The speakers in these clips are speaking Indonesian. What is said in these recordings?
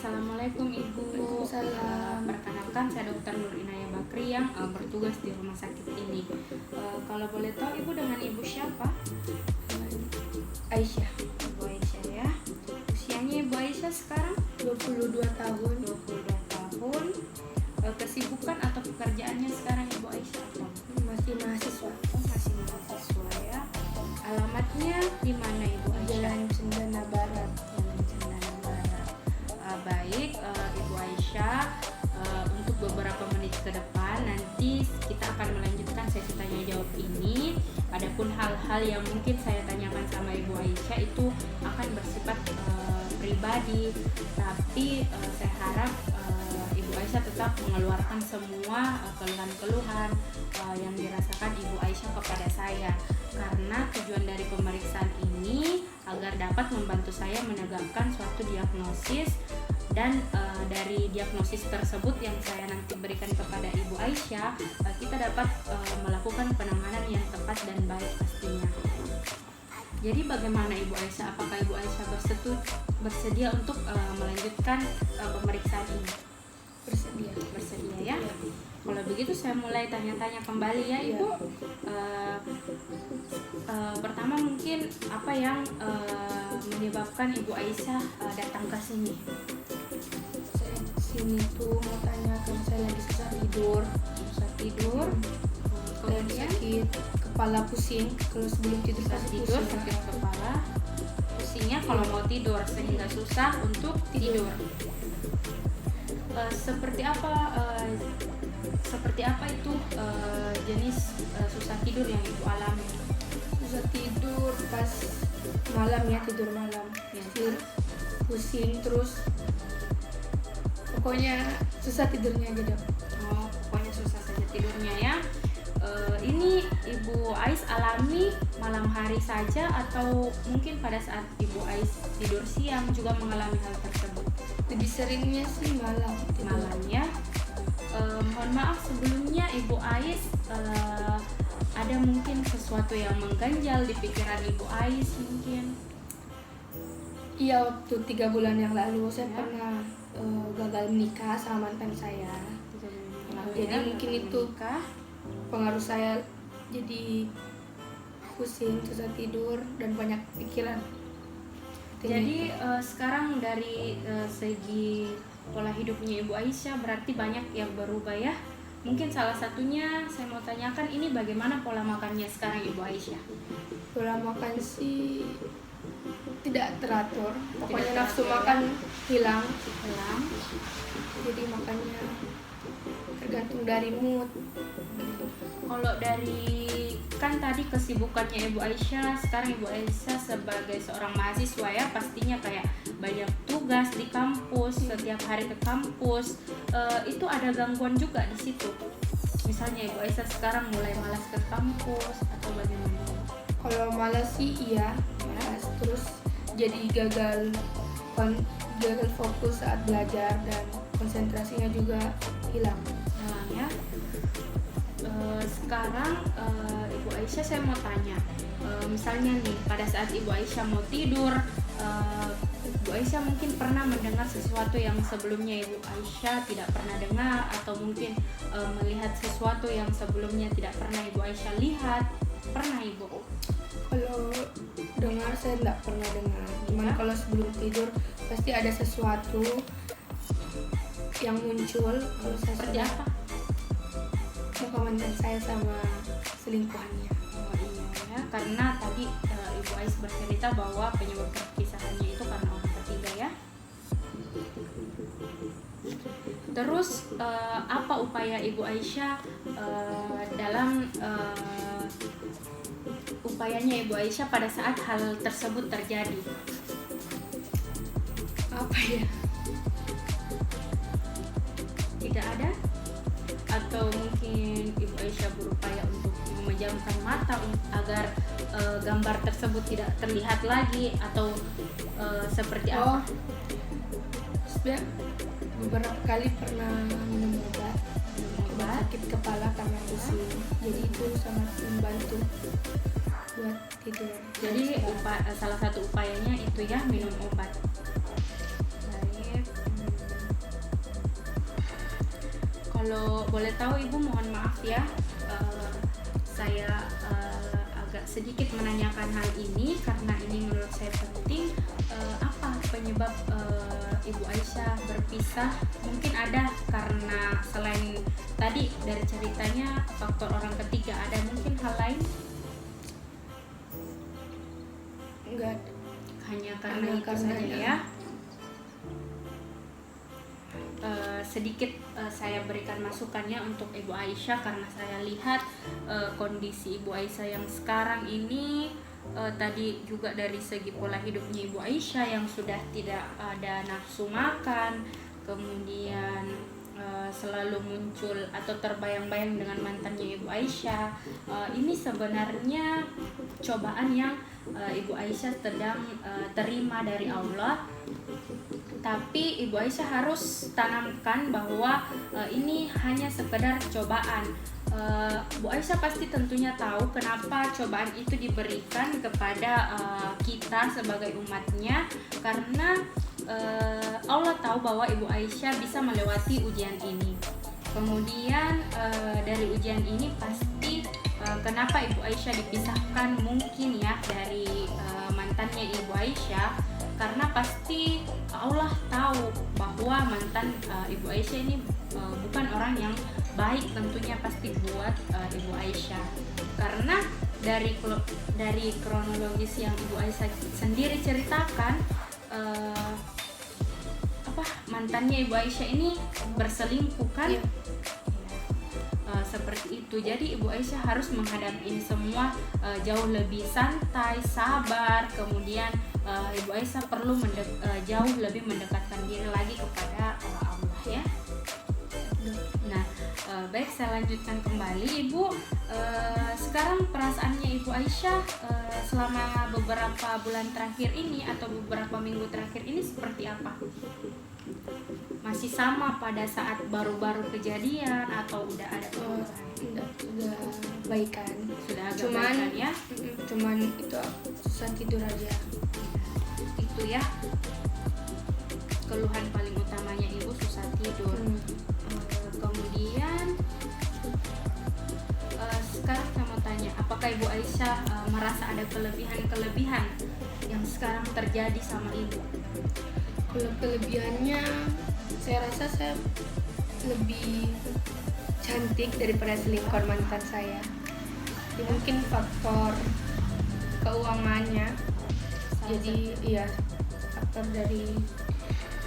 Assalamualaikum Ibu. Waalaikumsalam. Perkenalkan saya Dr. Nur Inaya Bakri yang bertugas di rumah sakit ini. Kalau boleh tahu Ibu dengan Ibu siapa? Aisyah, Ibu Aisyah ya. Usianya Ibu Aisyah sekarang 22 tahun. 22 tahun. Kesibukan atau pekerjaannya sekarang Ibu Aisyah apa? Masih mahasiswa. Masih mahasiswa ya. Alamatnya di mana Ibu Aisyah? Jalan Cendana Barat. Jalan Cendana Barat. Baik, Ibu Aisyah, untuk beberapa menit ke depan nanti kita akan melanjutkan sesi tanya jawab ini. Adapun hal-hal yang mungkin saya tanyakan sama Ibu Aisyah itu akan bersifat pribadi, tapi saya harap Ibu Aisyah tetap mengeluarkan semua keluhan-keluhan yang dirasakan Ibu Aisyah kepada saya, karena tujuan dari pemeriksaan ini agar dapat membantu saya menegakkan suatu diagnosis, dan dari diagnosis tersebut yang saya nanti berikan kepada Ibu Aisyah, kita dapat melakukan penanganan yang tepat dan baik pastinya. Jadi bagaimana Ibu Aisyah? Apakah Ibu Aisyah bersedia untuk melanjutkan pemeriksaan ini? Bersedia ya? Kalau begitu saya mulai tanya-tanya kembali ya Ibu. Pertama mungkin apa yang menyebabkan Ibu Aisyah datang ke sini? Saya sini tuh mau tanya kalau saya lagi susah tidur dan Kemudian sakit kepala, pusing kalau sebelum tidur pasti tidur, pusing. sakit kepala, pusingnya kalau mau tidur sehingga susah untuk tidur. Seperti apa itu jenis susah tidur yang Ibu alami? Susah tidur pas malam ya, tidur malam. Ya. Pusing terus. Pokoknya susah tidurnya aja dok. Oh, pokoknya susah saja tidurnya ya. Ini Ibu Ais alami malam hari saja atau mungkin pada saat Ibu Ais tidur siang juga mengalami hal tersebut? Lebih seringnya sih malam. Malam ya. Mohon maaf sebelumnya Ibu Ais, ada mungkin sesuatu yang mengganjal di pikiran Ibu Ais mungkin? Iya, waktu 3 bulan yang lalu saya Ya. pernah gagal menikah sama mantan saya. Jadi mungkin itu pengaruh saya jadi pusing, susah tidur dan banyak pikiran. Jadi sekarang dari segi pola hidupnya Ibu Aisyah berarti banyak yang berubah ya. Mungkin salah satunya saya mau tanyakan, ini bagaimana pola makannya sekarang Ibu Aisyah? Pola makan sih tidak teratur. Pokoknya Tidak nafsu teratur, makan hilang. Hilang. Jadi makannya tergantung dari mood. Kalau dari kan tadi kesibukannya Ibu Aisyah, sekarang Ibu Aisyah sebagai seorang mahasiswa ya, pastinya kayak banyak tugas di kampus, setiap hari ke kampus, itu ada gangguan juga di situ. Misalnya Ibu Aisyah sekarang mulai malas ke kampus atau bagaimana? Kalau malas sih iya, malas terus jadi gagal fokus saat belajar dan konsentrasinya juga hilang. Ya. Sekarang Ibu Aisyah saya mau tanya, misalnya nih pada saat Ibu Aisyah mau tidur, Ibu Aisyah mungkin pernah mendengar sesuatu yang sebelumnya Ibu Aisyah tidak pernah dengar, atau mungkin melihat sesuatu yang sebelumnya tidak pernah Ibu Aisyah lihat. Pernah Ibu? Kalau dengar saya tidak pernah dengar. Cuman kalau sebelum tidur pasti ada sesuatu yang muncul. Kalau saya Seperti apa? muka mantan saya sama selingkuhannya. Oh iya ya, karena tadi Ibu Ais bercerita bahwa penyebab perpisahannya itu karena orang ketiga ya. Terus apa upaya Ibu Aisyah dalam upayanya Ibu Aisyah pada saat hal tersebut terjadi? Apa ya? Tidak ada? Atau mungkin Ibu Aisyah berupaya untuk memejamkan mata agar gambar tersebut tidak terlihat lagi, atau seperti apa? Sudah beberapa kali pernah minum obat sakit kepala karena pusing. Jadi itu sangat membantu buat tidur. Jadi salah satu upayanya itu ya minum obat. Baik. Kalau boleh tahu Ibu, mohon maaf ya, saya agak sedikit menanyakan hal ini karena ini menurut saya penting. Apa penyebab Ibu Aisyah berpisah? Mungkin ada karena selain tadi dari ceritanya faktor orang ketiga, ada mungkin hal lain? Enggak. Hanya karena Hanya itu karena saja ya. ya. Sedikit saya berikan masukannya untuk Ibu Aisyah karena saya lihat kondisi Ibu Aisyah yang sekarang ini, tadi juga dari segi pola hidupnya Ibu Aisyah yang sudah tidak ada nafsu makan, kemudian selalu muncul atau terbayang-bayang dengan mantannya Ibu Aisyah. Ini sebenarnya cobaan yang Ibu Aisyah sedang terima dari Allah. Tapi Ibu Aisyah harus tanamkan bahwa ini hanya sekedar cobaan. Bu Aisyah pasti tentunya tahu kenapa cobaan itu diberikan kepada kita sebagai umatnya, karena Allah tahu bahwa Ibu Aisyah bisa melewati ujian ini. Kemudian dari ujian ini pasti kenapa Ibu Aisyah dipisahkan mungkin ya dari mantannya Ibu Aisyah, karena pasti Allah tahu bahwa mantan Ibu Aisyah ini bukan orang yang baik tentunya pasti buat Ibu Aisyah, karena dari kronologis yang Ibu Aisyah sendiri ceritakan, mantannya Ibu Aisyah ini berselingkuh kan? Iya. Seperti itu. Jadi Ibu Aisyah harus menghadapi ini semua jauh lebih santai, sabar. Kemudian Ibu Aisyah perlu jauh lebih mendekatkan diri lagi kepada Allah ya. Nah, baik, saya lanjutkan kembali Ibu. Sekarang perasaannya Ibu Aisyah selama beberapa bulan terakhir ini atau beberapa minggu terakhir ini seperti apa? Masih sama pada saat baru-baru kejadian atau udah ada perubahan? Udah baikan. Sudah agak Cuman baikan ya? Cuman itu susah tidur aja. Itu ya keluhan paling utamanya Ibu, susah tidur. Kemudian sekarang saya mau tanya, apakah Ibu Aisyah merasa ada kelebihan-kelebihan yang sekarang terjadi sama Ibu? Kalau kelebihannya, saya rasa saya lebih cantik daripada selingkuhan mantan saya. Jadi mungkin faktor keuangannya. Jadi iya, faktor dari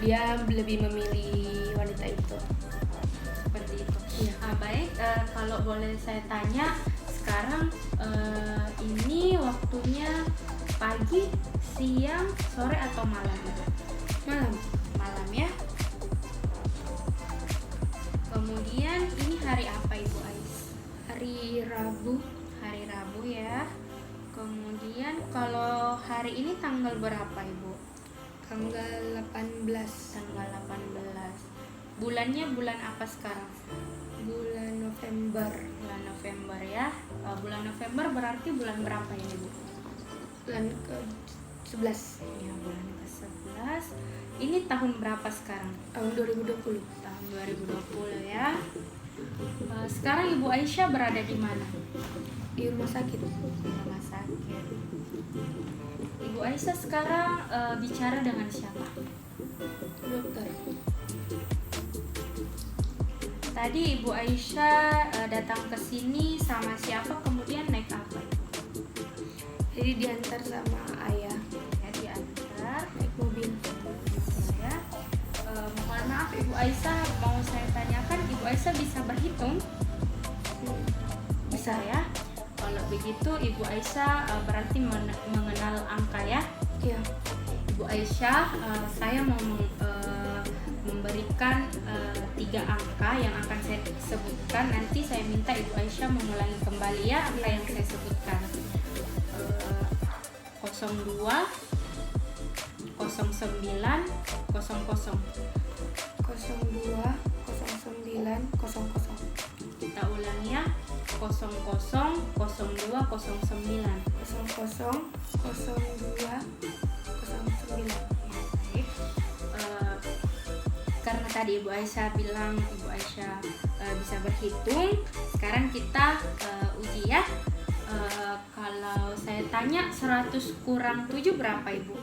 dia lebih memilih wanita itu. Seperti itu. Iya. Baik, kalau boleh saya tanya, sekarang ini waktunya pagi, siang, sore atau malam? Malam ya. Kemudian ini hari apa Ibu Ais? Hari Rabu. Hari Rabu ya. Kemudian kalau hari ini tanggal berapa Ibu? Tanggal 18. Tanggal 18. Bulannya bulan apa sekarang? Bulan November. Bulan November ya. Bulan November berarti bulan berapa ini Bu? Bulan ke-11. Ya, bulan ke-11. Ini tahun berapa sekarang? Tahun 2020. Tahun 2020 ya. Sekarang Ibu Aisyah berada di mana? Di rumah sakit. Di rumah sakit. Ibu Aisyah sekarang bicara dengan siapa? Dokter. Tadi Ibu Aisyah datang ke sini sama siapa? Kemudian naik apa? Jadi diantar sama ayah. Ya, diantar Naik mobil. ya. Mohon maaf Ibu Aisyah, mau saya tanyakan, Ibu Aisyah bisa berhitung? Bisa ya. Kalau begitu Ibu Aisyah berarti mengenal angka ya. Iya. Ibu Aisyah, saya mau memberikan 3 angka yang akan saya sebutkan. Nanti saya minta Ibu Aisyah mengulangi kembali ya angka yang saya sebutkan. 02 09 00. 02 09 00. Kita ulang ya. 00 02 09. 00 02 09. Baik. Karena tadi Ibu Aisyah bilang Ibu Aisyah bisa berhitung. Sekarang kita uji ya. Kalau saya tanya 100 kurang 7 berapa Ibu?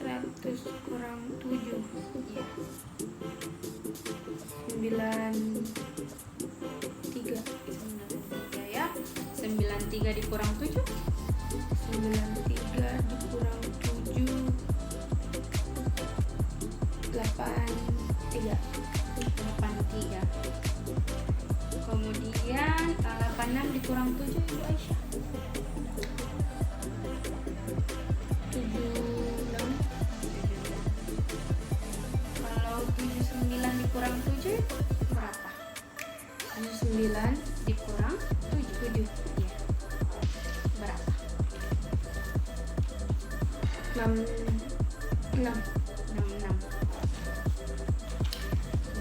100 kurang 7. Iya. 93. 93 ya. 93 dikurang 7? 93 dikurang 7. 83. 83. Kemudian 86 dikurang 7 Ibu Aisyah? 76. Kalau 79 dikurang 7 berapa? 79 Dikurang 7. Iya. Berapa? 66. 66.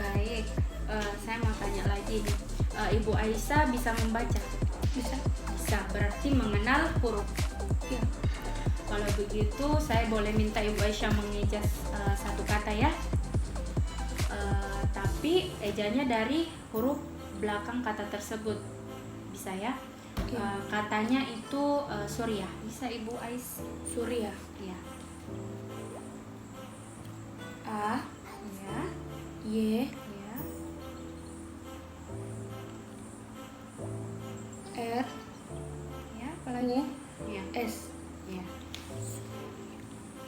Baik, saya mau tanya lagi nih. Ibu Aisyah bisa membaca? Bisa? Bisa, berarti mengenal huruf. Ya. Kalau begitu saya boleh minta Ibu Aisyah mengejaz satu kata ya. Tapi ejanya dari huruf belakang kata tersebut. Bisa ya? Ya. Katanya itu Surya. Bisa Ibu Ais? Surya. Ya. A, Ya. Y, Ya. R, Ya, apalagi? U, Ya. S. Ya.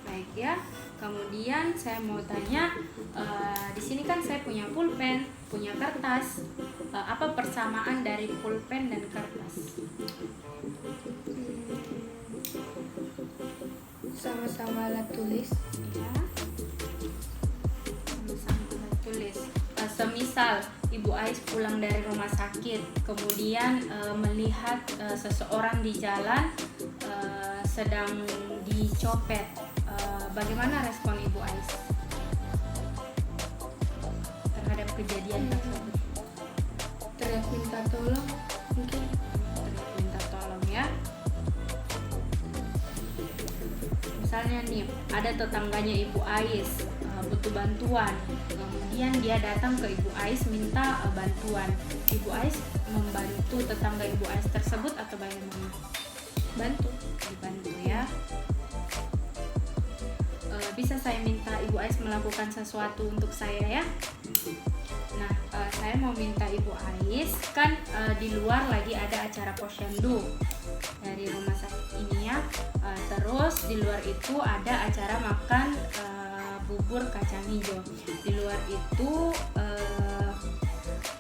Baik ya. Kemudian saya mau tanya, di sini kan saya punya pulpen, punya kertas. Apa persamaan dari pulpen dan kertas? Sama-sama alat tulis. Ya. Sama-sama alat tulis. Semisal Ibu Ais pulang dari rumah sakit, kemudian melihat seseorang di jalan sedang dicopet, bagaimana respon Ibu Ais terhadap kejadian tersebut? Teriak minta tolong mungkin. Minta tolong ya. Misalnya nih, ada tetangganya Ibu Ais butuh bantuan, kemudian dia datang ke Ibu Ais minta bantuan. Ibu Ais membantu tetangga Ibu Ais tersebut atau bagaimana? Bantu. Dibantu ya. Bisa saya minta Ibu Ais melakukan sesuatu untuk saya ya? Nah, saya mau minta Ibu Ais, kan di luar lagi ada acara posyandu dari rumah sakit ini ya. Terus di luar itu ada acara makan bubur kacang hijau. Di luar itu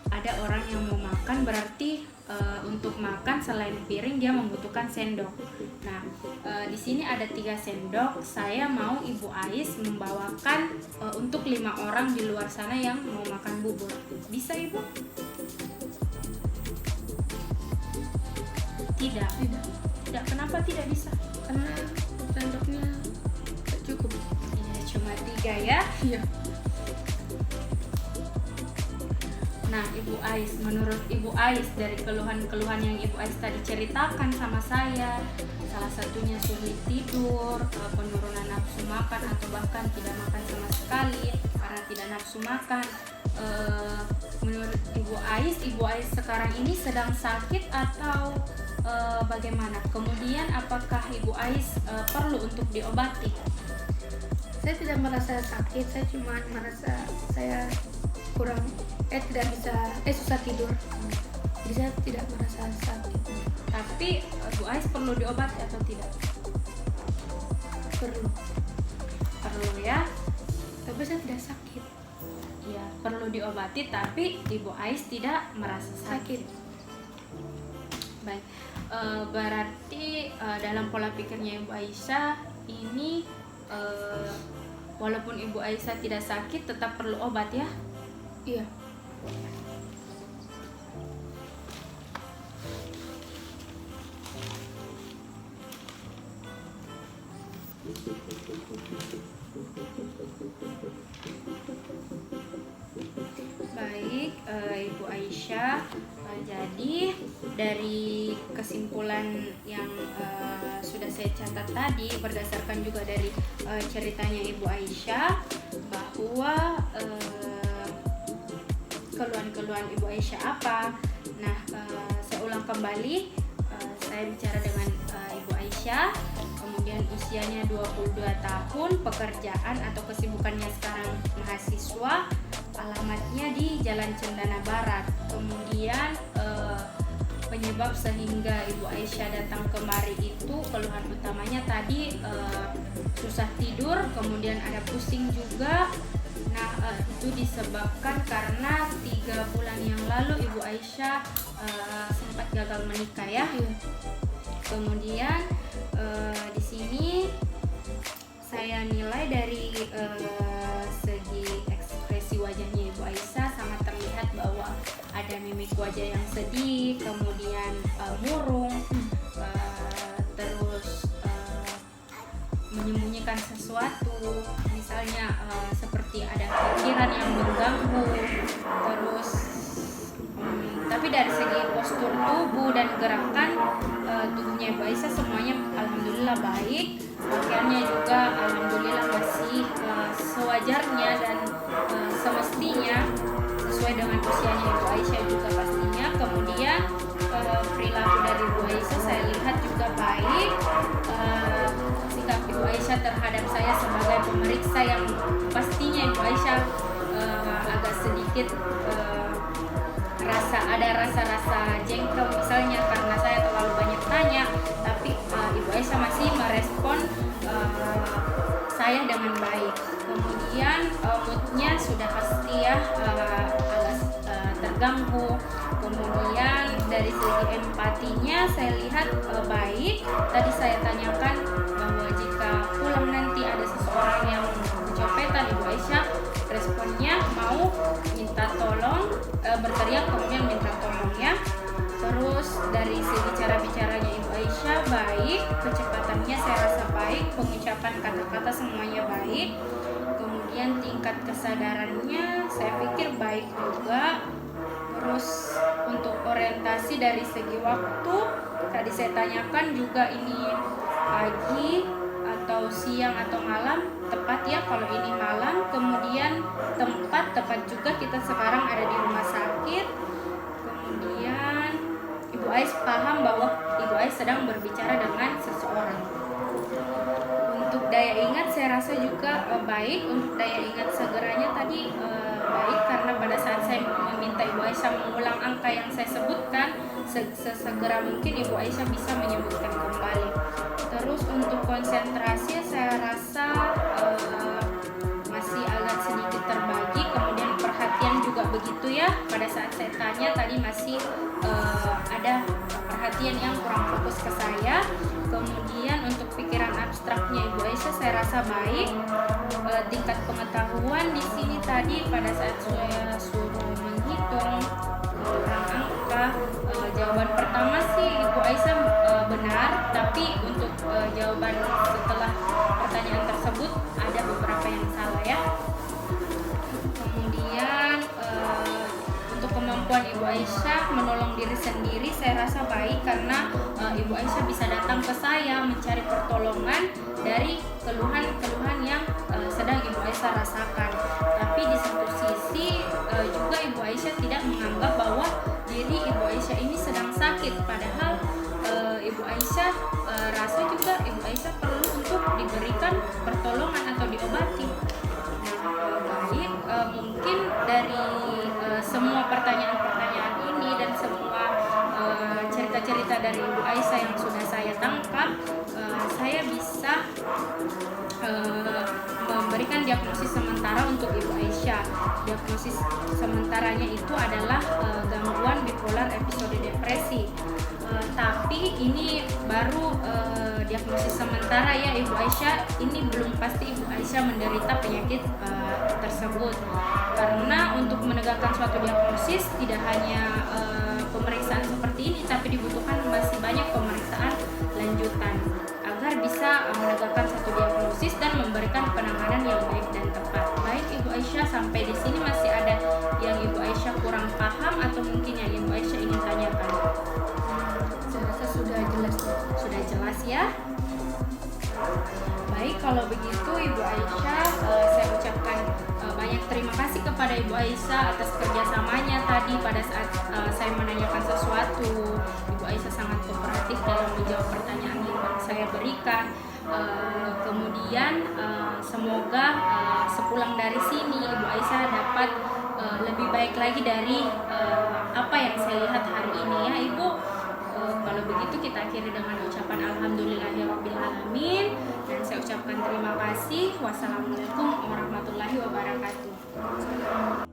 ada orang yang mau makan, berarti untuk makan selain piring dia membutuhkan sendok. Nah, di sini ada 3 sendok. Saya mau Ibu Ais membawakan untuk 5 orang di luar sana yang mau makan bubur. Bisa Ibu? Tidak. Tidak. Kenapa tidak bisa? Karena sendoknya tak cukup. Ya, cuma 3 ya. Iya. Nah, Ibu Ais, menurut Ibu Ais dari keluhan-keluhan yang Ibu Ais tadi ceritakan sama saya, salah satunya sulit tidur, penurunan nafsu makan atau bahkan tidak makan sama sekali karena tidak nafsu makan. Menurut Ibu Ais sekarang ini sedang sakit atau bagaimana? Kemudian apakah Ibu Ais perlu untuk diobati? Saya tidak merasa sakit, saya cuma merasa saya kurang tidak bisa susah tidur. Jadi saya tidak merasa sakit. Tapi Ibu Ais perlu diobati atau tidak? Perlu ya. Tapi saya tidak sakit. Ya, perlu diobati tapi Ibu Ais tidak merasa sakit. Baik, berarti dalam pola pikirnya Ibu Aisyah ini walaupun Ibu Aisyah tidak sakit tetap perlu obat ya? Iya. Baik, Ibu Aisyah, jadi dari kesimpulan yang sudah saya catat tadi berdasarkan juga dari ceritanya Ibu Aisyah bahwa keluhan-keluhan Ibu Aisyah apa. Nah, saya ulang kembali, saya bicara dengan Ibu Aisyah, kemudian usianya 22 tahun, pekerjaan atau kesibukannya sekarang mahasiswa, alamatnya di Jalan Cendana Barat. Kemudian penyebab sehingga Ibu Aisyah datang kemari itu keluhan utamanya tadi susah tidur, kemudian ada pusing juga. Nah, itu disebabkan karena 3 bulan yang lalu Ibu Aisyah sempat gagal menikah ya. Kemudian di sini saya nilai dari segi ekspresi wajahnya Ibu Aisyah sangat terlihat bahwa ada mimik wajah yang sedih, kemudian murung, terus menyembunyikan sesuatu, misalnya seperti ada pikiran yang mengganggu, terus tapi dari segi postur tubuh dan gerakan tubuhnya Ibu Aisyah semuanya alhamdulillah baik, pakaiannya juga alhamdulillah masih sewajarnya dan semestinya sesuai dengan usianya Ibu Aisyah juga pastinya. Kemudian perilaku dari Ibu Aisyah saya lihat juga baik, sikap Ibu Aisyah terhadap saya sebagai pemeriksa yang pastinya Ibu Aisyah agak sedikit ada rasa-rasa jengkel misalnya karena saya terlalu banyak tanya, tapi Ibu Aisyah masih merespon saya dengan baik. Kemudian moodnya sudah pasti ya agak terganggu. Kemudian dari segi empatinya saya lihat baik. Tadi saya tanyakan bahwa jika pulang nanti ada seseorang yang kecopetan, Ibu Aisyah responnya mau minta tolong, berteriak kemudian minta tolong ya. Terus dari segi cara bicaranya Ibu Aisyah baik, kecepatannya saya rasa baik, pengucapan kata-kata semuanya baik. Kemudian tingkat kesadarannya saya pikir baik juga. Terus untuk orientasi dari segi waktu tadi saya tanyakan juga ini pagi atau siang atau malam, tepat ya kalau ini malam. Kemudian tepat juga kita sekarang ada di rumah sakit. Kemudian Ibu Aisyah paham bahwa Ibu Aisyah sedang berbicara dengan seseorang. Untuk daya ingat saya rasa juga baik. Untuk daya ingat segeranya tadi baik karena pada saat saya meminta Ibu Aisyah mengulang angka yang saya sebutkan, sesegera mungkin Ibu Aisyah bisa menyebutkan kembali. Terus untuk konsentrasi saya rasa masih agak sedikit terbagi. Kemudian perhatian juga begitu ya, pada saat saya tanya tadi masih ada perhatian yang kurang fokus ke saya. Kemudian untuk pikiran abstraknya Ibu Aisyah saya rasa baik. Tingkat pengetahuan di sini tadi pada saat saya suruh menghitung angka, jawaban pertama sih Ibu Aisyah benar, tapi untuk jawaban setelah pertanyaan tersebut ada beberapa yang salah ya. Kemudian untuk kemampuan Ibu Aisyah menolong diri sendiri saya rasa baik karena Ibu Aisyah bisa datang ke saya mencari pertolongan dari keluhan-keluhan yang sedang Ibu Aisyah rasakan. Tapi di satu sisi juga Ibu Aisyah tidak menganggap bahwa diri Ibu Aisyah ini sedang sakit, padahal Ibu Aisyah rasa juga Ibu Aisyah perlu untuk diberikan pertolongan atau diobati. Baik, mungkin dari semua pertanyaan-pertanyaan ini dan semua cerita-cerita dari Ibu Aisyah yang sudah saya tangkap, saya bisa memberikan diagnosis sementara untuk Ibu Aisyah. Diagnosis sementaranya itu adalah gangguan bipolar episode depresi. Tapi ini baru diagnosis sementara ya Ibu Aisyah. Ini belum pasti Ibu Aisyah menderita penyakit tersebut. Karena untuk menegakkan suatu diagnosis tidak hanya pemeriksaan seperti ini, tapi dibutuhkan masih banyak pemeriksaan lanjutan agar bisa menegakkan satu diagnosis dan memberikan penanganan yang baik dan tepat. Baik Ibu Aisyah, sampai di sini masih ada yang Ibu Aisyah kurang paham atau mungkin yang Ibu Aisyah ingin tanyakan? Saya rasa sudah jelas. Sudah jelas ya. Baik. Baik, kalau begitu Ibu Aisyah, saya ucapkan banyak terima kasih kepada Ibu Aisyah atas kerjasamanya tadi pada saat saya menanyakan sesuatu. Ibu Aisyah sangat kooperatif dalam menjawab pertanyaan yang saya berikan. Kemudian semoga sepulang dari sini Ibu Aisyah dapat lebih baik lagi dari apa yang saya lihat hari ini ya Ibu. Kalau begitu kita akhiri dengan ucapan alhamdulillahirobbilalamin, dan saya ucapkan terima kasih. Wassalamualaikum warahmatullahi wabarakatuh.